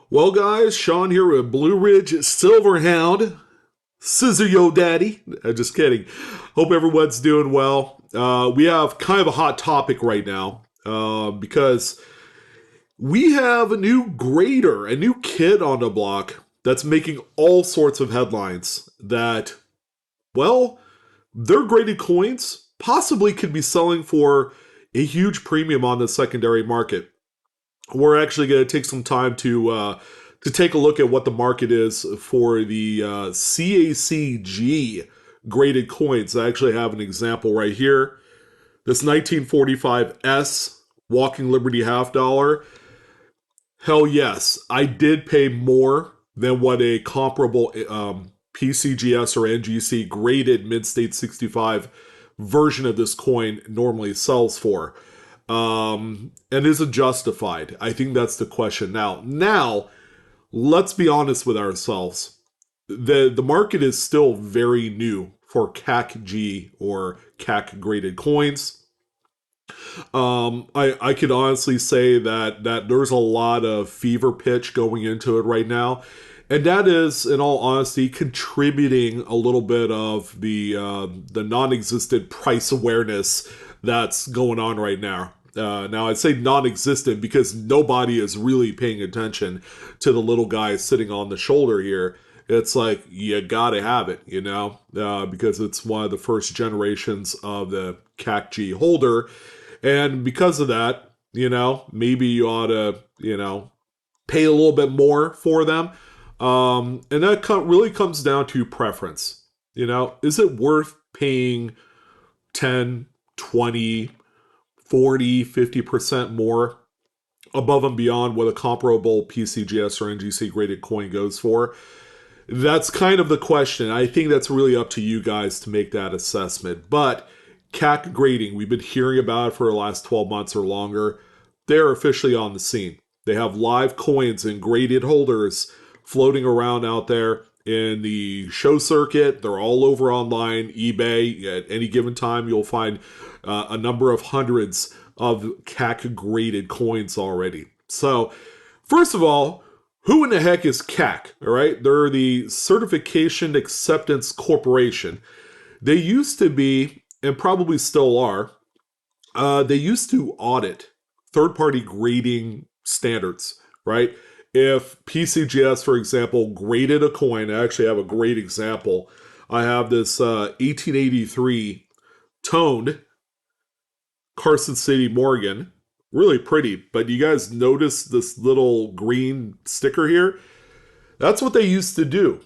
Well, guys, Sean here with Blue Ridge Silverhound. Scissor Yo Daddy. Just kidding. Hope everyone's doing well. We have kind of a hot topic right now because we have a new grader, a new kid on the block that's making all sorts of headlines that, well, their graded coins possibly could be selling for a huge premium on the secondary market. We're actually going to take some time to take a look at what the market is for the CACG graded coins. I actually have an example right here. This 1945S Walking Liberty half dollar. Hell yes, I did pay more than what a comparable PCGS or NGC graded mid-state 65 version of this coin normally sells for. And is it justified? I think that's the question. Now, let's be honest with ourselves. The market is still very new for CAC-G or CAC graded coins. I could honestly say that there's a lot of fever pitch going into it right now, and that is, in all honesty, contributing a little bit of the non-existent price awareness that's going on right now. Now, I'd say non-existent because nobody is really paying attention to the little guy sitting on the shoulder here. It's like, you gotta have it, because it's one of the first generations of the CAC-G holder. And because of that, maybe you ought to, pay a little bit more for them. And that really comes down to preference. Is it worth paying 10, 20, 40, 50% more above and beyond what a comparable PCGS or NGC graded coin goes for? That's kind of the question. I think that's really up to you guys to make that assessment. But CAC grading, we've been hearing about it for the last 12 months or longer. They're officially on the scene. They have live coins and graded holders floating around out there in the show circuit. They're all over online, eBay. At any given time, you'll find a number of hundreds of CAC graded coins already. So, first of all, who in the heck is CAC? All right, they're the Certification Acceptance Corporation. They used to be, and probably still are, they used to audit third-party grading standards, right? If PCGS, for example, graded a coin, I actually have a great example. I have this 1883 toned Carson City Morgan. Really pretty, but you guys notice this little green sticker here? That's what they used to do.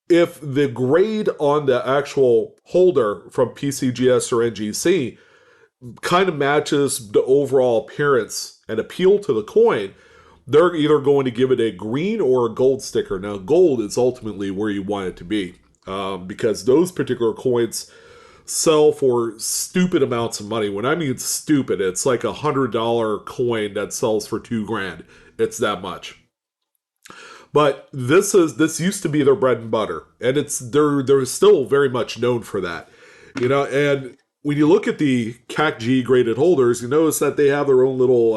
If the grade on the actual holder from PCGS or NGC kind of matches the overall appearance and appeal to the coin, they're either going to give it a green or a gold sticker. Now, gold is ultimately where you want it to be, because those particular coins sell for stupid amounts of money. When I mean stupid, it's like $100 coin that sells for $2,000. It's that much. But this used to be their bread and butter, and they're still very much known for that, And when you look at the CAC-G graded holders, you notice that they have their own little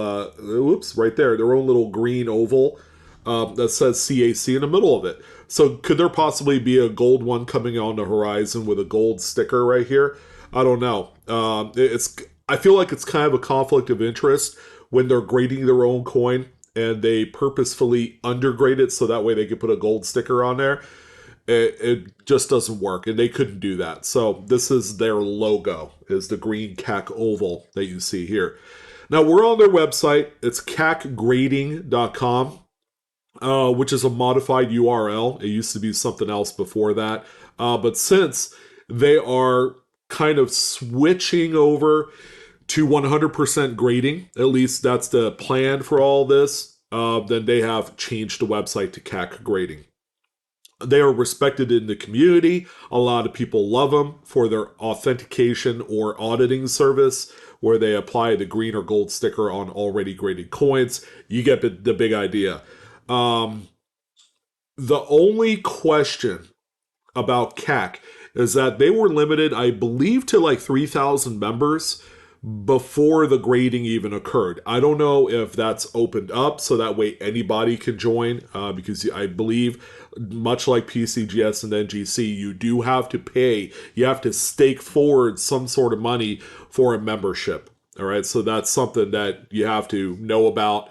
right there, their own little green oval that says CAC in the middle of it. So could there possibly be a gold one coming on the horizon with a gold sticker right here? I don't know. I feel like it's kind of a conflict of interest when they're grading their own coin and they purposefully undergrade it so that way they could put a gold sticker on there. It just doesn't work, and they couldn't do that. So this is their logo, is the green CAC oval that you see here. Now, we're on their website. It's cacgrading.com, which is a modified URL. It used to be something else before that. But since they are kind of switching over to 100% grading, at least that's the plan for all this, then they have changed the website to CAC grading. They are respected in the community. A lot of people love them for their authentication or auditing service, where they apply the green or gold sticker on already graded coins. You get the big idea. The only question about CAC is that they were limited, I believe, to like 3,000 members before the grading even occurred. I don't know if that's opened up so that way anybody can join, because I believe, much like PCGS and NGC, you do have to pay, you have to stake forward some sort of money for a membership. All right, so that's something that you have to know about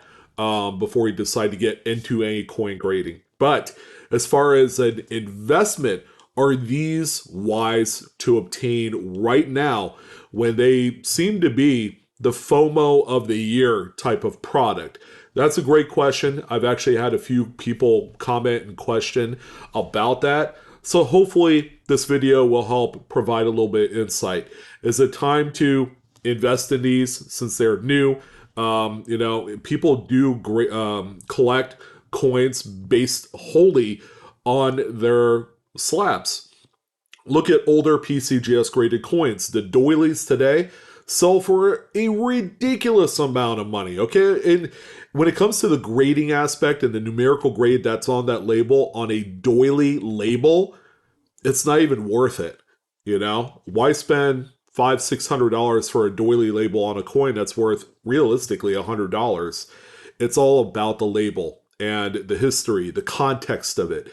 before you decide to get into any coin grading. But as far as an investment, are these wise to obtain right now when they seem to be the FOMO of the year type of product? That's a great question. I've actually had a few people comment and question about that. So hopefully this video will help provide a little bit of insight. Is it time to invest in these since they're new? People do collect coins based wholly on their slabs. Look at older PCGS graded coins. The doilies today sell for a ridiculous amount of money. Okay, and when it comes to the grading aspect and the numerical grade that's on that label, on a doily label, it's not even worth it. Why spend $500-$600 for a doily label on a coin that's worth realistically $100? It's all about the label and the history, the context of it.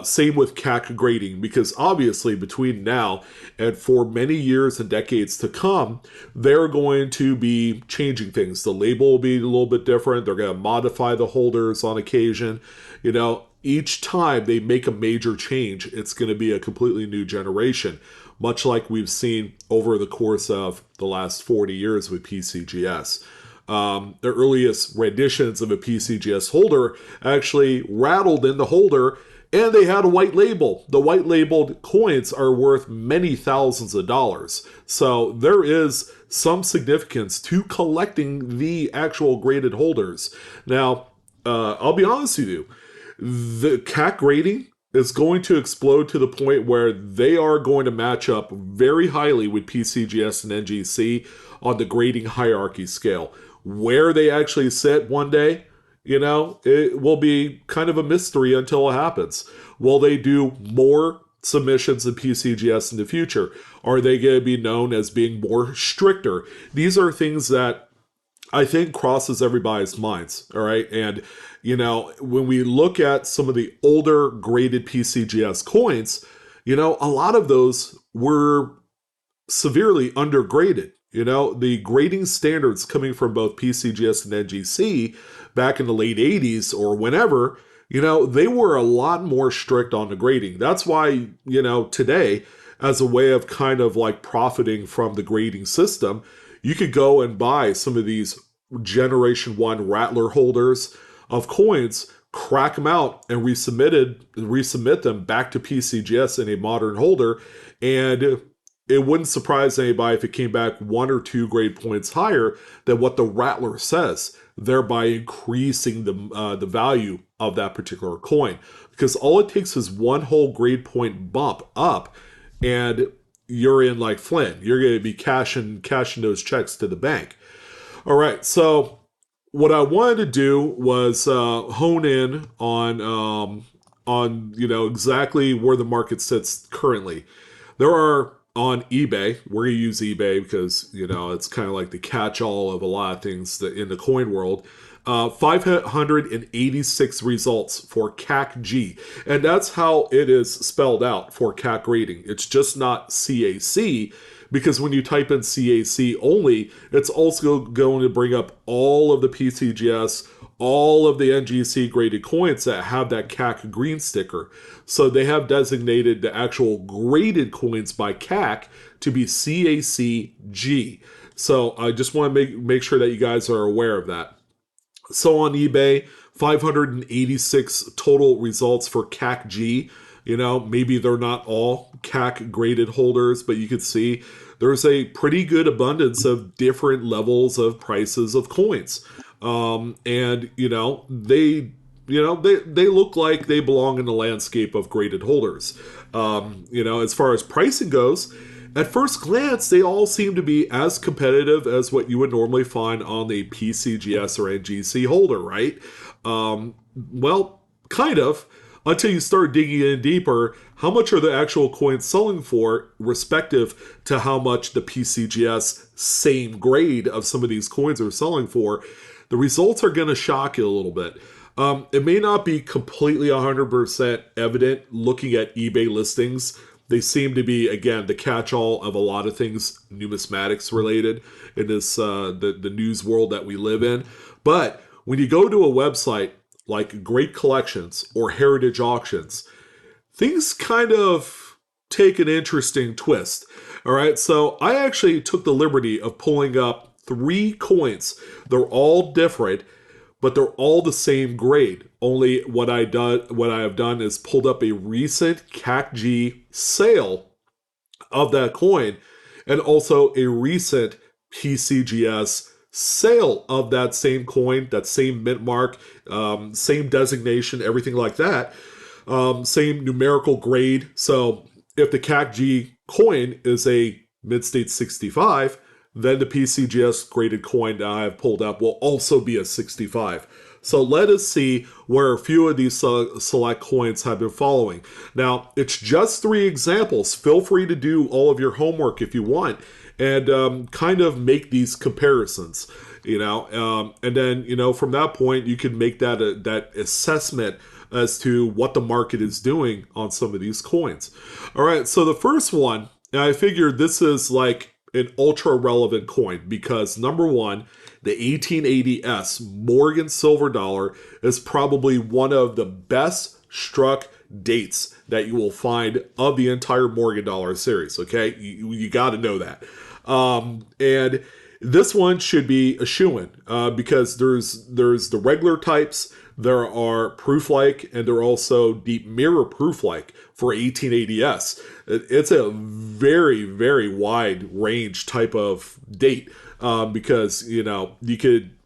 Same with CAC grading, because obviously between now and for many years and decades to come, they're going to be changing things. The label will be a little bit different. They're going to modify the holders on occasion. Each time they make a major change, it's going to be a completely new generation, much like we've seen over the course of the last 40 years with PCGS. The earliest renditions of a PCGS holder actually rattled in the holder, and they had a white label. The white labeled coins are worth many thousands of dollars. So there is some significance to collecting the actual graded holders. Now, I'll be honest with you, the CAC grading is going to explode to the point where they are going to match up very highly with PCGS and NGC on the grading hierarchy scale. Where they actually sit one day, it will be kind of a mystery until it happens. Will they do more submissions than PCGS in the future? Are they going to be known as being more stricter? These are things that I think crosses everybody's minds, all right? And, when we look at some of the older graded PCGS coins, a lot of those were severely undergraded. The grading standards coming from both PCGS and NGC back in the late 80s or whenever, they were a lot more strict on the grading. That's why, today, as a way of kind of like profiting from the grading system, you could go and buy some of these Generation 1 Rattler holders of coins, crack them out, and resubmit them back to PCGS in a modern holder, and it wouldn't surprise anybody if it came back 1 or 2 grade points higher than what the Rattler says, thereby increasing the value of that particular coin. Because all it takes is one whole grade point bump up, and you're in like Flynn. You're going to be cashing those checks to the bank. All right, so what I wanted to do was hone in on exactly where the market sits currently. There are on eBay. We're going to use eBay because it's kind of like the catch-all of a lot of things in the coin world. 586 results for CAC G, and that's how it is spelled out for CAC rating. It's just not CAC, because when you type in CAC only, it's also going to bring up all of the PCGS, all of the NGC graded coins that have that CAC green sticker. So they have designated the actual graded coins by CAC to be CACG. So I just want to make sure that you guys are aware of that. So on eBay, 586 total results for CAC G. Maybe they're not all CAC graded holders, but you could see there's a pretty good abundance of different levels of prices of coins. And they look like they belong in the landscape of graded holders. As far as pricing goes, at first glance, they all seem to be as competitive as what you would normally find on the PCGS or NGC holder, right? Well, kind of. until you start digging in deeper. How much are the actual coins selling for, respective to how much the PCGS same grade of some of these coins are selling for? The results are going to shock you a little bit. It may not be completely 100% evident looking at eBay listings. They seem to be, again, the catch-all of a lot of things numismatics related in this the news world that we live in. But when you go to a website like Great Collections or Heritage Auctions, things kind of take an interesting twist. All right, so I actually took the liberty of pulling up 3 coins. They're all different, but they're all the same grade. Only what I have done is pulled up a recent CAC-G sale of that coin, and also a recent PCGS sale of that same coin, that same mint mark, same designation, everything like that, same numerical grade. So if the CAC-G coin is a mid-state 65, then the PCGS graded coin that I have pulled up will also be a 65. So let us see where a few of these select coins have been following. Now, it's just 3 examples. Feel free to do all of your homework if you want and kind of make these comparisons, and then, from that point, you can make that assessment as to what the market is doing on some of these coins. All right, so the first one, I figured this is like an ultra relevant coin because number one, the 1880S Morgan silver dollar is probably one of the best struck dates that you will find of the entire Morgan dollar series. Okay, you got to know that, and this one should be a shoo-in because there's the regular types. There are proof-like, and there are also deep mirror proof-like for 1880S. It's a very, very wide range type of date because, you could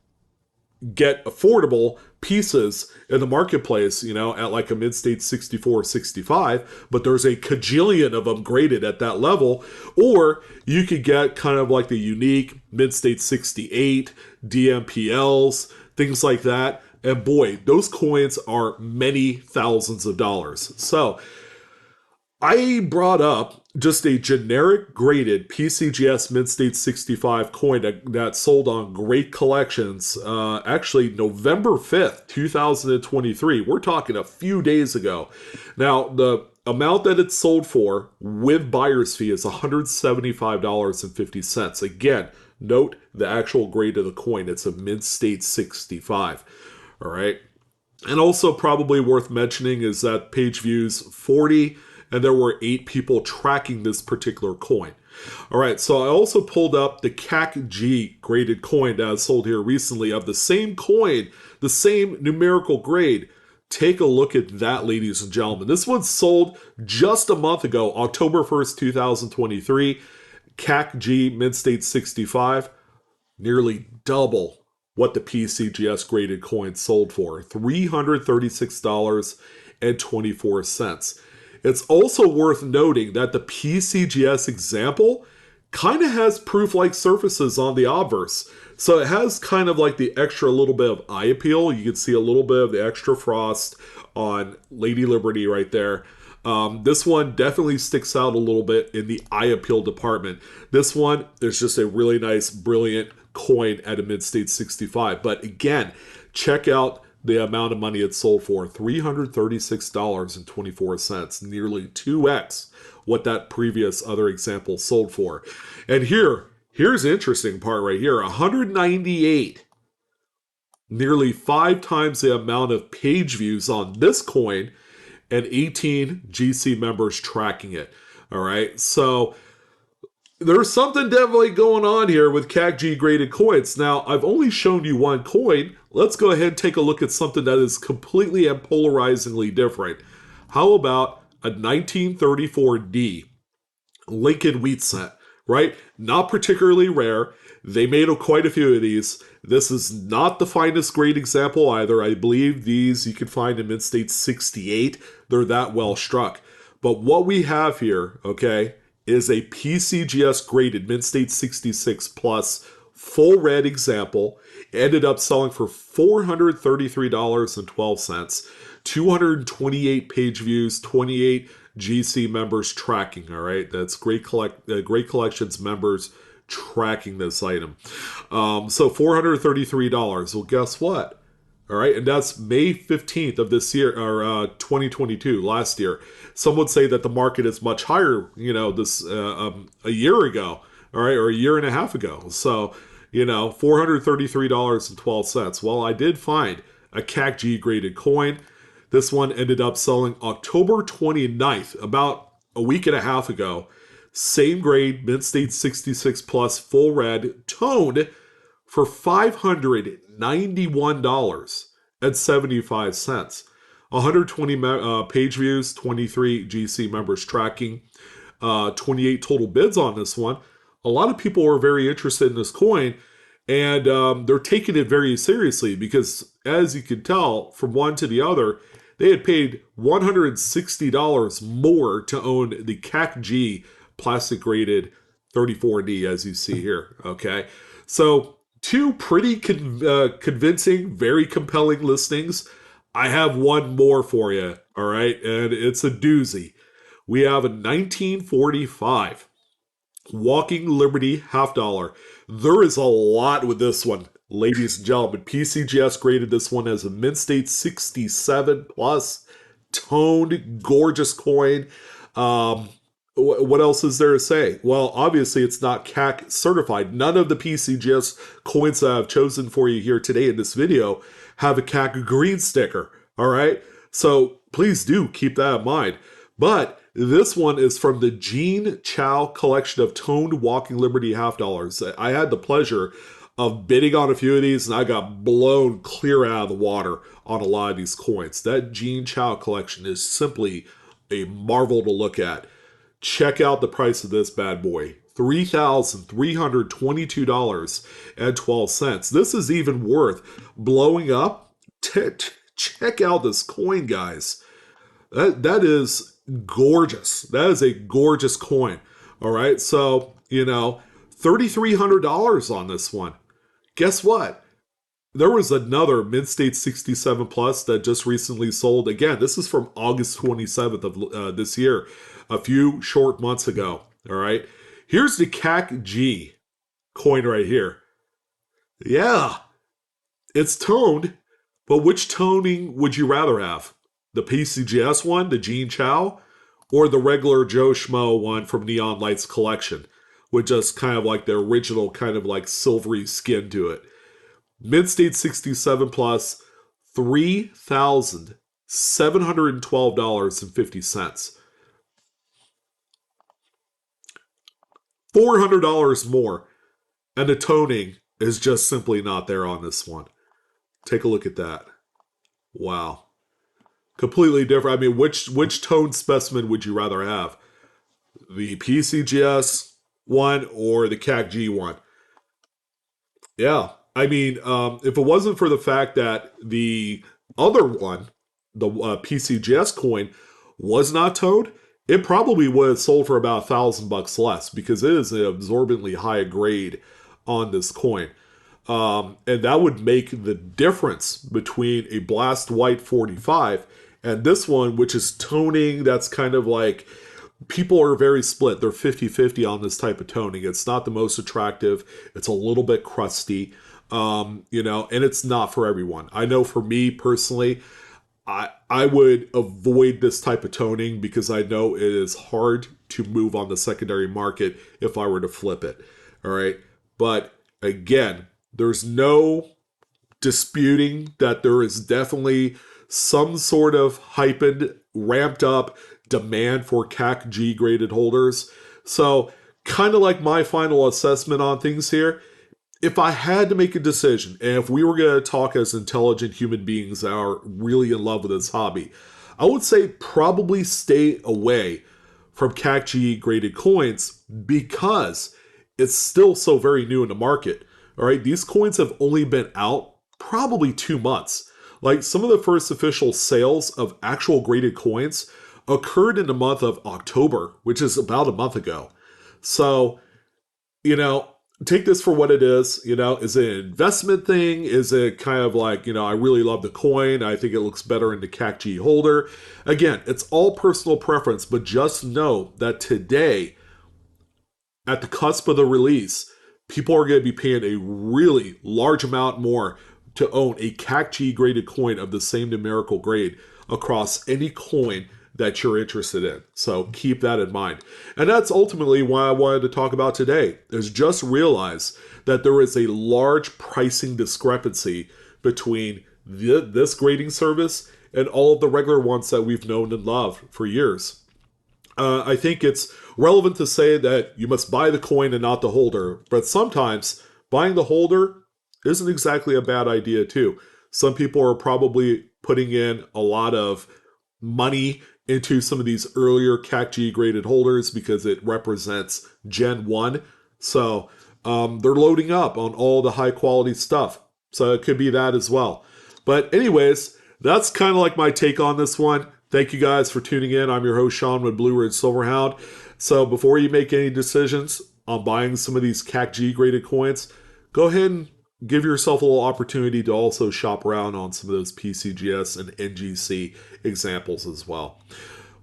get affordable pieces in the marketplace, at like a mid-state 64, 65, but there's a cajillion of them graded at that level. Or you could get kind of like the unique mid-state 68, DMPLs, things like that. And boy, those coins are many thousands of dollars. So I brought up just a generic graded PCGS Mid-State 65 coin that sold on Great Collections actually November 5th, 2023. We're talking a few days ago. Now, the amount that it sold for with buyer's fee is $175.50. Again, note the actual grade of the coin. It's a Mid-State 65. All right. And also probably worth mentioning is that page views 40, and there were 8 people tracking this particular coin. All right, so I also pulled up the CAC-G graded coin that I sold here recently of the same coin, the same numerical grade. Take a look at that, ladies and gentlemen. This one sold just a month ago, October 1st, 2023. CAC-G Mid-State 65, nearly double what the PCGS graded coin sold for, $336.24. It's also worth noting that the PCGS example kind of has proof-like surfaces on the obverse. So it has kind of like the extra little bit of eye appeal. You can see a little bit of the extra frost on Lady Liberty right there. This one definitely sticks out a little bit in the eye appeal department. This one is just a really nice, brilliant coin at a mid-state 65. But again, check out the amount of money it sold for, $336.24, nearly 2x what that previous other example sold for. And here's the interesting part right here, 198, nearly 5 times the amount of page views on this coin, and 18 GC members tracking it. All right, so there's something definitely going on here with CAC-G graded coins. Now, I've only shown you one coin. Let's go ahead and take a look at something that is completely and polarizingly different. How about a 1934D Lincoln wheat cent, right? Not particularly rare. They made quite a few of these. This is not the finest grade example either. I believe these you can find in mid-state 68. They're that well struck. But what we have here, okay, is a PCGS graded mid-state 66 plus full red example. ended up selling for $433.12. 228 page views, 28 GC members tracking. All right, that's Great Collections members tracking this item. So $433. Well, guess what? All right, and that's May 15th of this year, or 2022, last year. Some would say that the market is much higher, this a year ago, all right, or a year and a half ago. So, $433.12. Well, I did find a CAC-G graded coin. This one ended up selling October 29th, about a week and a half ago. Same grade, Mint State 66 plus, full red, toned for $591.75. 120 page views, 23 GC members tracking, 28 total bids on this one. A lot of people are very interested in this coin, and they're taking it very seriously because, as you can tell from one to the other, they had paid $160 more to own the CAC-G plastic graded 34D, as you see here. Okay, so two pretty convincing, very compelling listings. I have one more for you, all right? And it's a doozy. We have a 1945 Walking Liberty half dollar. There is a lot with this one, ladies and gentlemen. PCGS graded this one as a Mint State 67 plus, toned, gorgeous coin. What else is there to say? Well, obviously it's not CAC certified. None of the PCGS coins that I've chosen for you here today in this video have a CAC green sticker. All right. So please do keep that in mind. But this one is from the Gene Chow collection of toned Walking Liberty half dollars. I had the pleasure of bidding on a few of these, and I got blown clear out of the water on a lot of these coins. That Gene Chow collection is simply a marvel to look at. Check out the price of this bad boy. $3,322.12. This is even worth blowing up. Check out this coin, guys. That is gorgeous. That is a gorgeous coin. All right. So, $3,300 on this one. Guess what? There was another Mint State 67 Plus that just recently sold. Again, this is from August 27th of this year, a few short months ago. All right. Here's the CAC-G coin right here. Yeah, it's toned, but which toning would you rather have? The PCGS one, the Gene Chow, or the regular Joe Schmo one from Neon Lights collection, with just kind of like the original kind of like silvery skin to it? Mint State 67 plus, $3,712.50. $400 more. And the toning is just simply not there on this one. Take a look at that. Wow. Completely different. I mean, which tone specimen would you rather have? The PCGS one or the CAC-G one? Yeah. I mean, if it wasn't for the fact that the other one, the PCGS coin, was not toned, it probably would have sold for about $1,000 less because it is an absorbently high grade on this coin. And that would make the difference between a Blast White 45 and this one, which is toning. That's kind of like, people are very split. They're 50-50 on this type of toning. It's not the most attractive. It's a little bit crusty, and it's not for everyone. I know for me personally, I would avoid this type of toning because I know it is hard to move on the secondary market if I were to flip it. All right. But again, there's no disputing that there is definitely some sort of hyped, ramped up demand for CAC-G graded holders. So kind of like my final assessment on things here, if I had to make a decision, and if we were going to talk as intelligent human beings that are really in love with this hobby, I would say probably stay away from CAC-G graded coins because it's still so very new in the market. All right, these coins have only been out probably 2 months. Like, some of the first official sales of actual graded coins occurred in the month of October, which is about a month ago. So, take this for what it is. Is it an investment thing? Is it kind of like, I really love the coin, I think it looks better in the CAC holder? Again, it's all personal preference, but just know that today, at the cusp of the release, people are going to be paying a really large amount more to own a CAC graded coin of the same numerical grade across any coin that you're interested in. So keep that in mind. And that's ultimately why I wanted to talk about today, is just realize that there is a large pricing discrepancy between this grading service and all of the regular ones that we've known and loved for years. I think it's relevant to say that you must buy the coin and not the holder, but sometimes buying the holder isn't exactly a bad idea, too. Some people are probably putting in a lot of money into some of these earlier CAC graded holders because it represents Gen 1. So they're loading up on all the high quality stuff. So it could be that as well. But, anyways, that's kind of like my take on this one. Thank you guys for tuning in. I'm your host, Sean, with BlueRidgeSilverhound. So before you make any decisions on buying some of these CAC graded coins, go ahead and give yourself a little opportunity to also shop around on some of those PCGS and NGC examples as well.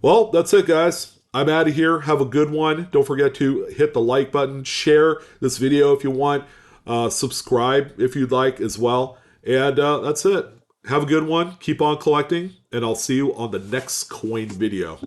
Well, that's it, guys. I'm out of here. Have a good one. Don't forget to hit the like button, share this video if you want, subscribe if you'd like as well. And that's it. Have a good one. Keep on collecting, and I'll see you on the next coin video.